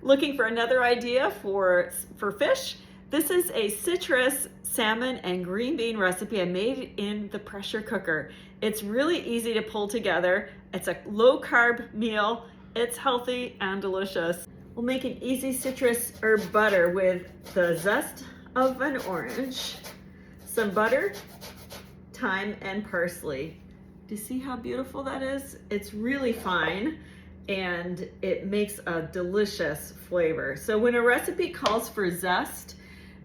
Looking for another idea for fish? This is a citrus salmon and green bean recipe I made in the pressure cooker. It's really easy to pull together. It's a low carb meal. It's healthy and delicious. We'll make an easy citrus herb butter with the zest of an orange, some butter, thyme, and parsley. Do you see how beautiful that is? It's really fine and it makes a delicious flavor. So when a recipe calls for zest,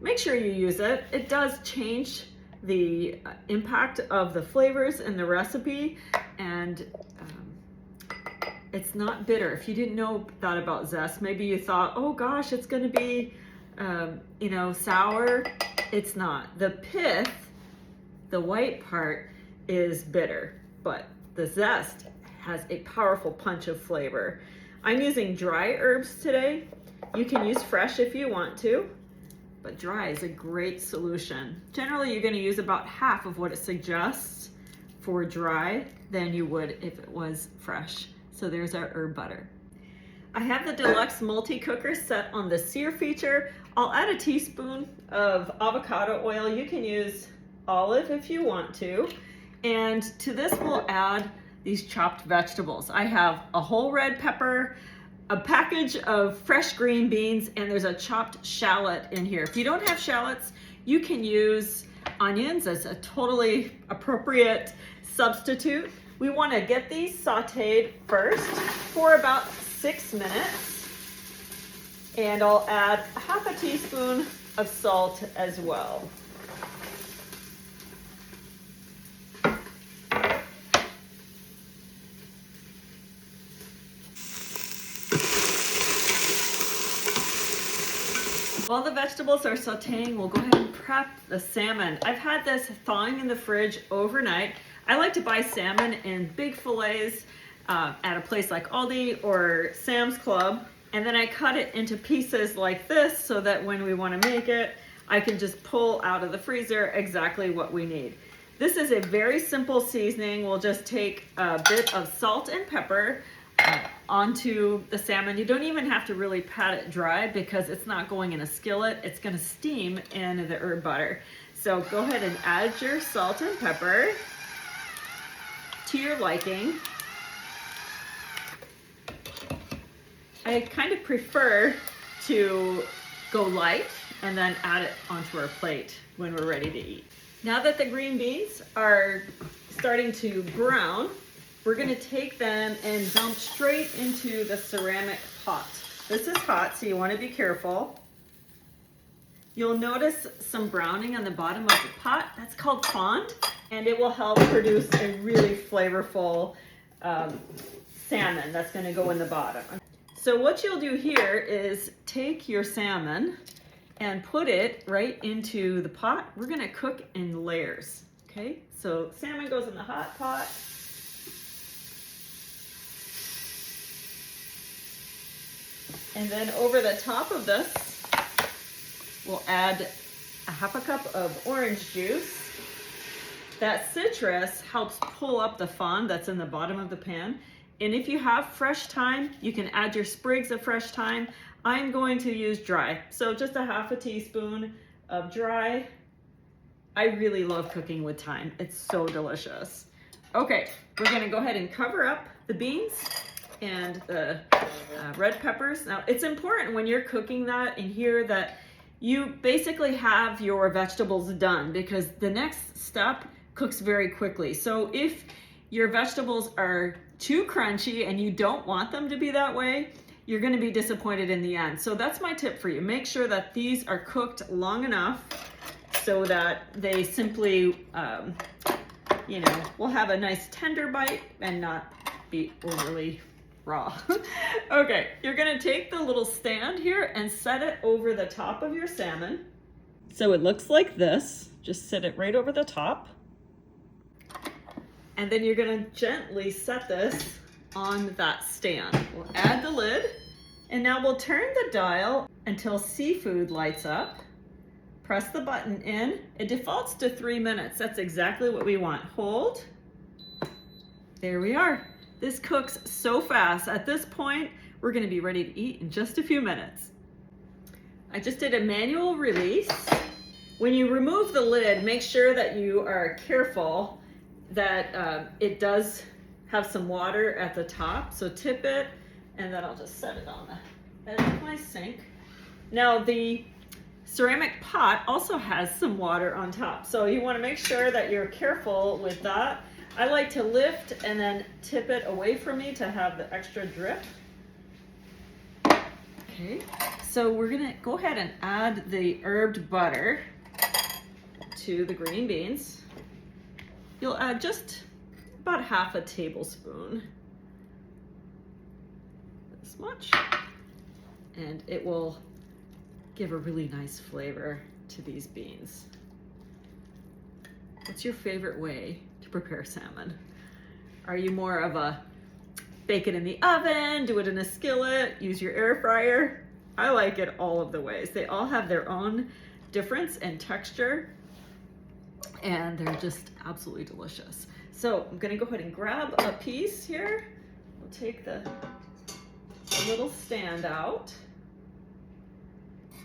make sure you use it. It does change the impact of the flavors in the recipe, and it's not bitter. If you didn't know that about zest, maybe you thought, oh gosh, it's gonna be sour. It's not. The pith, the white part, is bitter, but the zest has a powerful punch of flavor. I'm using dry herbs today. You can use fresh if you want to, but dry is a great solution. Generally, you're going to use about half of what it suggests for dry than you would if it was fresh. So there's our herb butter. I have the deluxe multi-cooker set on the sear feature. I'll add a teaspoon of avocado oil. You can use olive if you want to. And to this we'll add these chopped vegetables. I have a whole red pepper, a package of fresh green beans, and there's a chopped shallot in here. If you don't have shallots, you can use onions as a totally appropriate substitute. We want to get these sauteed first for about 6 minutes. And I'll add a half a teaspoon of salt as well. While the vegetables are sauteing, we'll go ahead and prep the salmon. I've had this thawing in the fridge overnight. I like to buy salmon in big fillets at a place like Aldi or Sam's Club, and then I cut it into pieces like this so that when we want to make it, I can just pull out of the freezer exactly what we need. This is a very simple seasoning. We'll just take a bit of salt and pepper onto the salmon. You don't even have to really pat it dry because it's not going in a skillet. It's going to steam in the herb butter. So go ahead and add your salt and pepper to your liking. I kind of prefer to go light and then add it onto our plate when we're ready to eat. Now that the green beans are starting to brown, we're gonna take them and dump straight into the ceramic pot. This is hot, so you wanna be careful. You'll notice some browning on the bottom of the pot. That's called fond, and it will help produce a really flavorful salmon that's gonna go in the bottom. So what you'll do here is take your salmon and put it right into the pot. We're gonna cook in layers, okay? So salmon goes in the hot pot. And then over the top of this, we'll add a half a cup of orange juice. That citrus helps pull up the fond that's in the bottom of the pan. And if you have fresh thyme, you can add your sprigs of fresh thyme. I'm going to use dry. So just a half a teaspoon of dry. I really love cooking with thyme. It's so delicious. Okay, we're gonna go ahead and cover up the beans and the red peppers. Now, it's important when you're cooking that in here that you basically have your vegetables done, because the next step cooks very quickly. So if your vegetables are too crunchy and you don't want them to be that way, you're going to be disappointed in the end. So that's my tip for you. Make sure that these are cooked long enough so that they simply, will have a nice tender bite and not be overly raw. Okay, you're gonna take the little stand here and set it over the top of your salmon. So it looks like this. Just set it right over the top. And then you're gonna gently set this on that stand. We'll add the lid, and now we'll turn the dial until seafood lights up. Press the button in. It defaults to 3 minutes. That's exactly what we want. Hold. There we are. This cooks so fast. At this point, We're gonna be ready to eat in just a few minutes. I just did a manual release. When you remove the lid, make sure that you are careful that it does have some water at the top. So tip it, and then I'll just set it on the edge of my sink. Now the ceramic pot also has some water on top, so you want to make sure that you're careful with that. I like to lift and then tip it away from me to have the extra drip. Okay, so we're gonna go ahead and add the herbed butter to the green beans. You'll add just about half a tablespoon, this much, and it will give a really nice flavor to these beans. What's your favorite way to prepare salmon? Are you more of a bake it in the oven, do it in a skillet, use your air fryer? I like it all of the ways. They all have their own difference and texture, and they're just absolutely delicious. So I'm gonna go ahead and grab a piece here. We'll take the little stand out.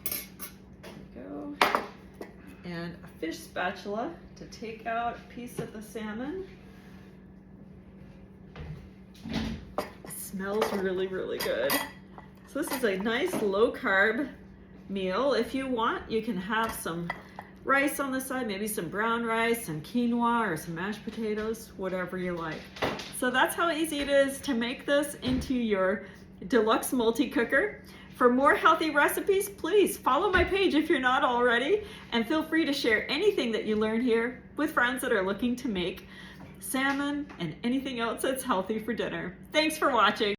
There we go. And a fish spatula to take out a piece of the salmon. It smells really, really good. So this is a nice low carb meal. If you want, you can have some rice on the side, maybe some brown rice, some quinoa, or some mashed potatoes, whatever you like. So that's how easy it is to make this into your deluxe multi-cooker. For more healthy recipes, please follow my page if you're not already, and feel free to share anything that you learn here with friends that are looking to make salmon and anything else that's healthy for dinner. Thanks for watching.